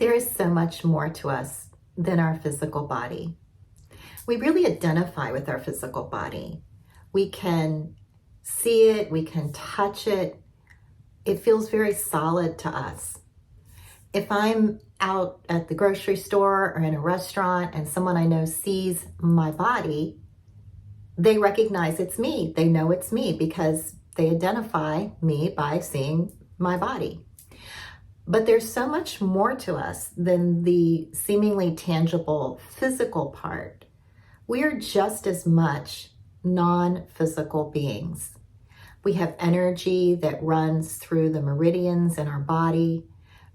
There is so much more to us than our physical body. We really identify with our physical body. We can see it, we can touch it. It feels very solid to us. If I'm out at the grocery store or in a restaurant and someone I know sees my body, they recognize it's me. They know it's me because they identify me by seeing my body. But there's so much more to us than the seemingly tangible physical part. We are just as much non-physical beings. We have energy that runs through the meridians in our body.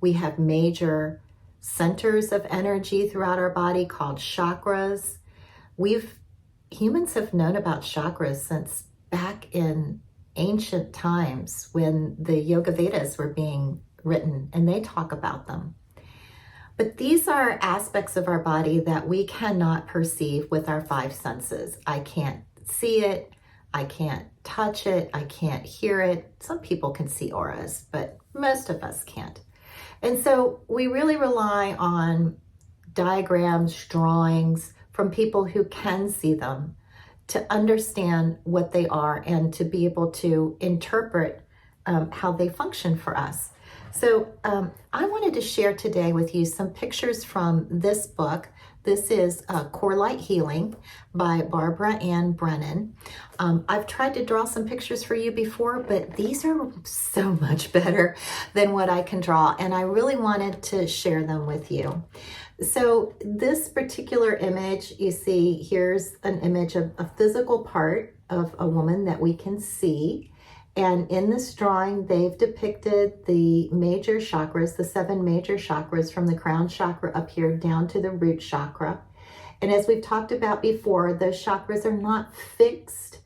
We have major centers of energy throughout our body called chakras. Humans have known about chakras since back in ancient times when the Yoga Vedas were being written, and they talk about them. But these are aspects of our body that we cannot perceive with our five senses. I can't see it, I can't touch it, I can't hear it. Some people can see auras, but most of us can't. And so we really rely on diagrams, drawings from people who can see them to understand what they are and to be able to interpret how they function for us. So I wanted to share today with you some pictures from this book. This is Core Light Healing by Barbara Ann Brennan. I've tried to draw some pictures for you before, but these are so much better than what I can draw, and I really wanted to share them with you. So this particular image, you see, here's an image of a physical part of a woman that we can see. And in this drawing, they've depicted the major chakras, the 7 major chakras from the crown chakra up here down to the root chakra. And as we've talked about before, those chakras are not fixed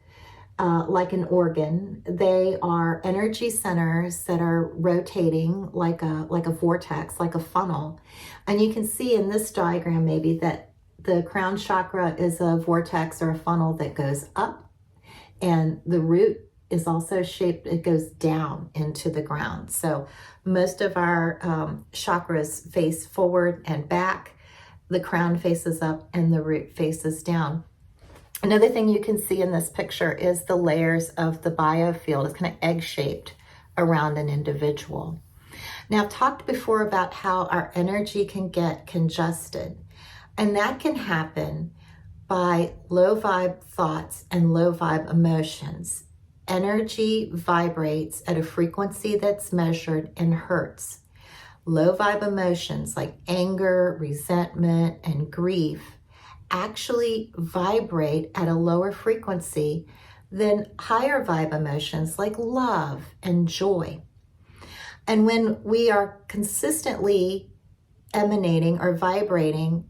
like an organ. They are energy centers that are rotating like a vortex, like a funnel. And you can see in this diagram maybe that the crown chakra is a vortex or a funnel that goes up, and the root is also shaped, it goes down into the ground. So most of our chakras face forward and back, the crown faces up and the root faces down. Another thing you can see in this picture is the layers of the biofield. It's kind of egg-shaped around an individual. Now, I've talked before about how our energy can get congested, and that can happen by low vibe thoughts and low vibe emotions. Energy vibrates at a frequency that's measured in hertz. Low vibe emotions like anger, resentment, and grief actually vibrate at a lower frequency than higher vibe emotions like love and joy. And when we are consistently emanating or vibrating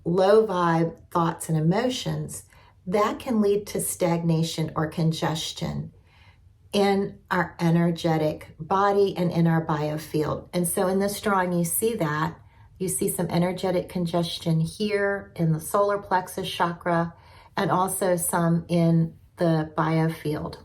low vibe thoughts and emotions, that can lead to stagnation or congestion in our energetic body and in our biofield. And so in this drawing, you see that. You see some energetic congestion here in the solar plexus chakra and also some in the biofield.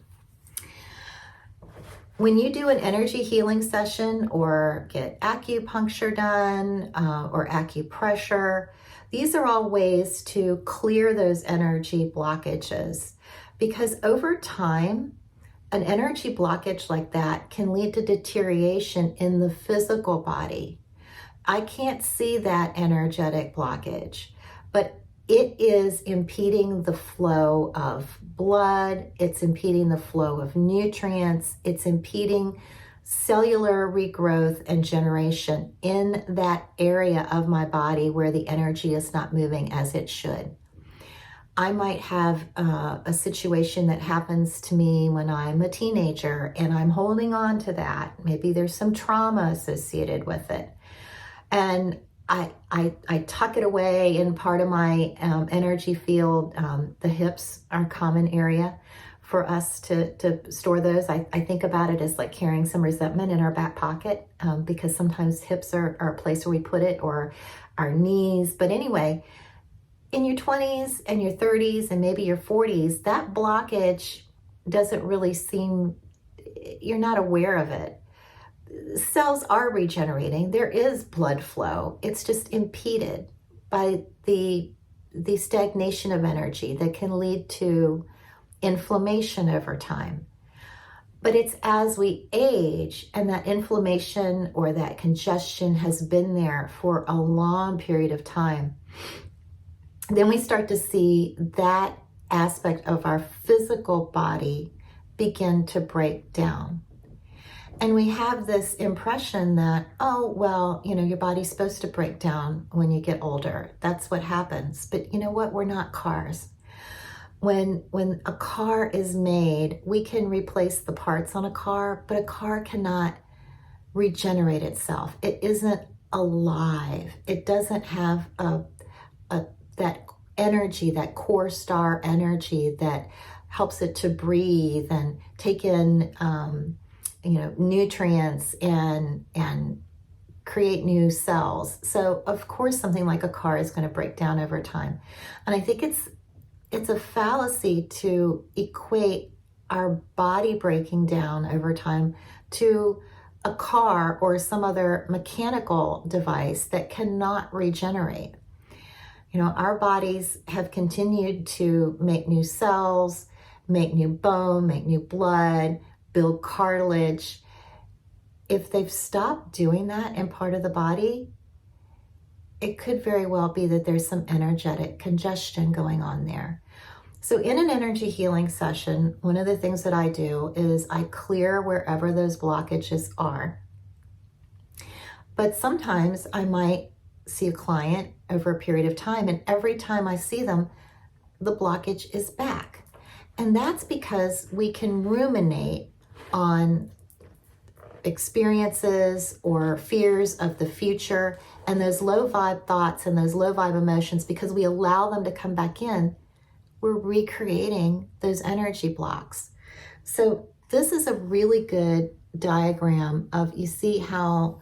When you do an energy healing session or get acupuncture done or acupressure, these are all ways to clear those energy blockages, because over time, an energy blockage like that can lead to deterioration in the physical body. I can't see that energetic blockage, but it is impeding the flow of blood, it's impeding the flow of nutrients, it's impeding cellular regrowth and generation in that area of my body where the energy is not moving as it should. I might have a situation that happens to me when I'm a teenager and I'm holding on to that. Maybe there's some trauma associated with it. And I tuck it away in part of my energy field. The hips are a common area for us to store those. I think about it as like carrying some resentment in our back pocket because sometimes hips are a place where we put it, or our knees. But anyway, in your 20s and your 30s and maybe your 40s, that blockage doesn't really seem, you're not aware of it. cells are regenerating. There is blood flow. It's just impeded by the stagnation of energy that can lead to inflammation over time. But it's as we age and that inflammation or that congestion has been there for a long period of time, then we start to see that aspect of our physical body begin to break down. And we have this impression that, oh, well, your body's supposed to break down when you get older. That's what happens. But you know what? We're not cars. When a car is made, we can replace the parts on a car, but a car cannot regenerate itself. It isn't alive. It doesn't have that energy, that core star energy that helps it to breathe and take in nutrients and create new cells. So of course something like a car is going to break down over time. And I think it's a fallacy to equate our body breaking down over time to a car or some other mechanical device that cannot regenerate. Our bodies have continued to make new cells, make new bone, make new blood, build cartilage. If they've stopped doing that in part of the body, it could very well be that there's some energetic congestion going on there. So in an energy healing session, one of the things that I do is I clear wherever those blockages are. But sometimes I might see a client over a period of time, and every time I see them, the blockage is back. And that's because we can ruminate on experiences or fears of the future and those low vibe thoughts and those low vibe emotions. Because we allow them to come back in, we're recreating those energy blocks. So this is a really good diagram of, you see how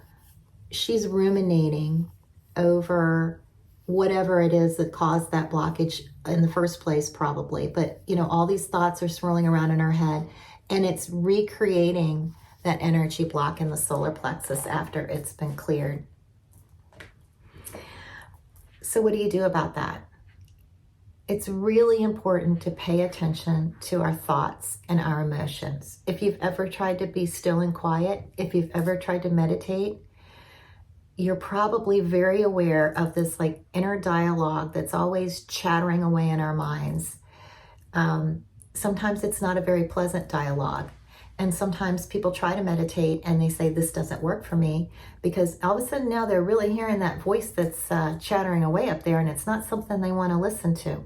she's ruminating over whatever it is that caused that blockage in the first place, probably. But all these thoughts are swirling around in her head, and it's recreating that energy block in the solar plexus after it's been cleared. So what do you do about that? It's really important to pay attention to our thoughts and our emotions. If you've ever tried to be still and quiet, if you've ever tried to meditate, you're probably very aware of this inner dialogue that's always chattering away in our minds. Sometimes it's not a very pleasant dialogue. And sometimes people try to meditate and they say, this doesn't work for me, because all of a sudden now they're really hearing that voice that's chattering away up there, and it's not something they want to listen to.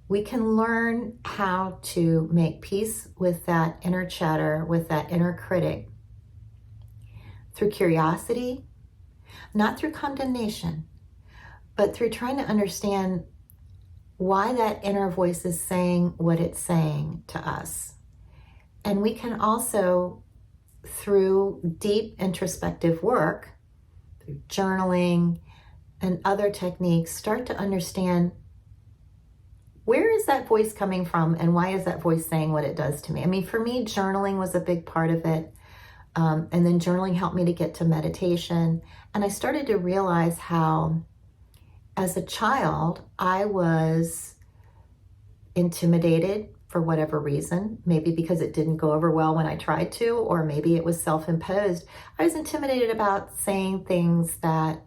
We can learn how to make peace with that inner chatter, with that inner critic, through curiosity, not through condemnation, but through trying to understand why that inner voice is saying what it's saying to us. And we can also, through deep introspective work, through journaling and other techniques, start to understand, where is that voice coming from and why is that voice saying what it does to me? I mean, for me, journaling was a big part of it. And then journaling helped me to get to meditation. And I started to realize how, as a child, I was intimidated for whatever reason, maybe because it didn't go over well when I tried to, or maybe it was self-imposed. I was intimidated about saying things that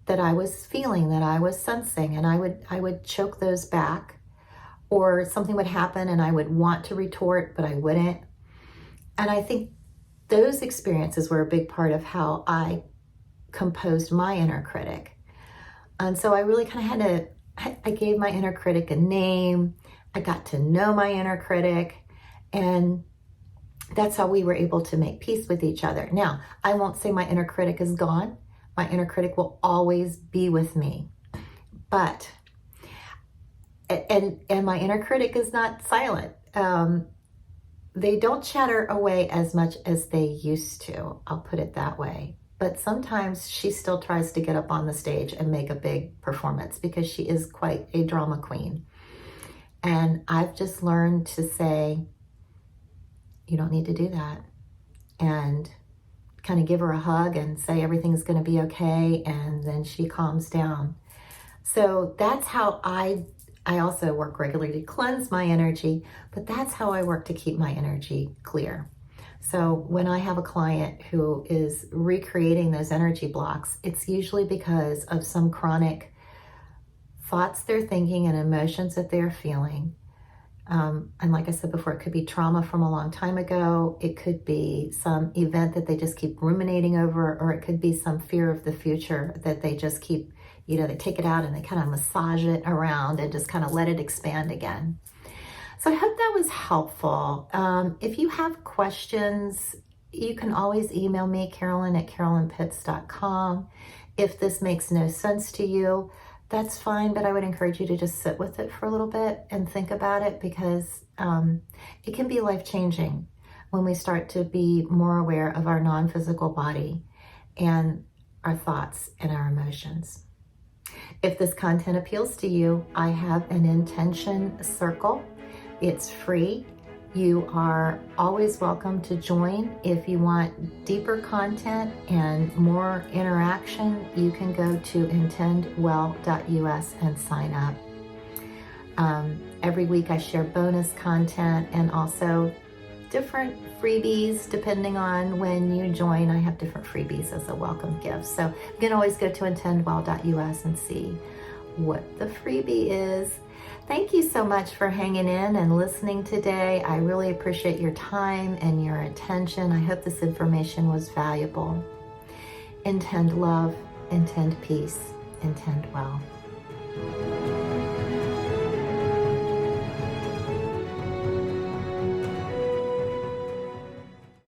I was feeling, that I was sensing, and I would choke those back, or something would happen and I would want to retort, but I wouldn't. And I think those experiences were a big part of how I composed my inner critic. And so I really kind of I gave my inner critic a name. I got to know my inner critic, and that's how we were able to make peace with each other. Now, I won't say my inner critic is gone. My inner critic will always be with me. But, and my inner critic is not silent. They don't chatter away as much as they used to. I'll put it that way. But sometimes she still tries to get up on the stage and make a big performance, because she is quite a drama queen. And I've just learned to say, you don't need to do that. And kind of give her a hug and say everything's going to be okay, and then she calms down. So that's how I also work regularly to cleanse my energy, but that's how I work to keep my energy clear. So when I have a client who is recreating those energy blocks, it's usually because of some chronic thoughts they're thinking and emotions that they're feeling. And like I said before, it could be trauma from a long time ago. It could be some event that they just keep ruminating over, or it could be some fear of the future that they just keep, they take it out and they kind of massage it around and just kind of let it expand again. So I hope that was helpful. If you have questions, you can always email me, Carolyn@carolynpitts.com. If this makes no sense to you, that's fine, but I would encourage you to just sit with it for a little bit and think about it, because it can be life-changing when we start to be more aware of our non-physical body and our thoughts and our emotions. If this content appeals to you, I have an intention circle. It's free. You are always welcome to join. If you want deeper content and more interaction, you can go to intendwell.us and sign up. Every week I share bonus content and also different freebies. Depending on when you join, I have different freebies as a welcome gift. So you can always go to intendwell.us and see what the freebie is. Thank you so much for hanging in and listening today. I really appreciate your time and your attention. I hope this information was valuable. Intend love, intend peace, intend well.